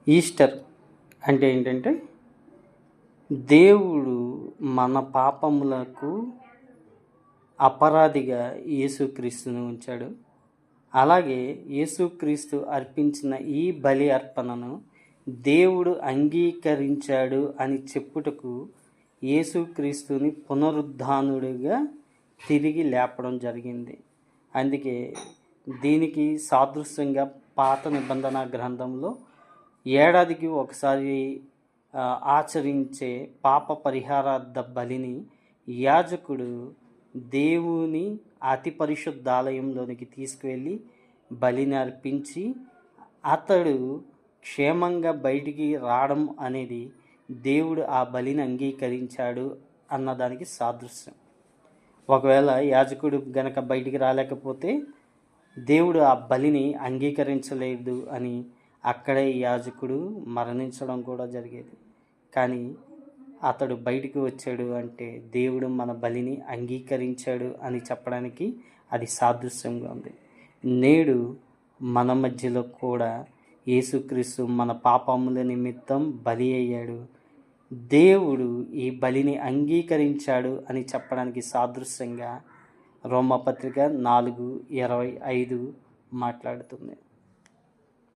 Easter అంటే ఏంటంటే, దేవుడు మన పాపములకు అపరాధిగా యేసుక్రీస్తుని ఉంచాడు. అలాగే యేసుక్రీస్తు అర్పించిన ఈ బలి అర్పణను దేవుడు అంగీకరించాడు అని చెప్పుటకు యేసుక్రీస్తుని పునరుద్ధానుడిగా తిరిగి లేపడం జరిగింది. అందుకే దీనికి సాదృశ్యంగా పాత నిబంధన గ్రంథంలో ఏడాదికి ఒకసారి ఆచరించే పాప పరిహారార్థ బలిని యాజకుడు దేవుని అతి పరిశుద్ధాలయంలోనికి తీసుకువెళ్ళి బలిని అర్పించి అతడు క్షేమంగా బయటికి రావడం అనేది దేవుడు ఆ బలిని అంగీకరించాడు అన్నదానికి సాదృశ్యం. ఒకవేళ యాజకుడు గనక బయటికి రాలేకపోతే దేవుడు ఆ బలిని అంగీకరించలేదు అని అక్కడే యాజకుడు మరణించడం కూడా జరిగేది. కానీ అతడు బయటికి వచ్చాడు అంటే దేవుడు మన బలిని అంగీకరించాడు అని చెప్పడానికి అది సాదృశ్యంగా ఉంది. నేడు మన మధ్యలో కూడా యేసుక్రీస్తు మన పాపముల నిమిత్తం బలి అయ్యాడు. దేవుడు ఈ బలిని అంగీకరించాడు అని చెప్పడానికి సాదృశ్యంగా రోమాపత్రిక 4:25 మాట్లాడుతుంది.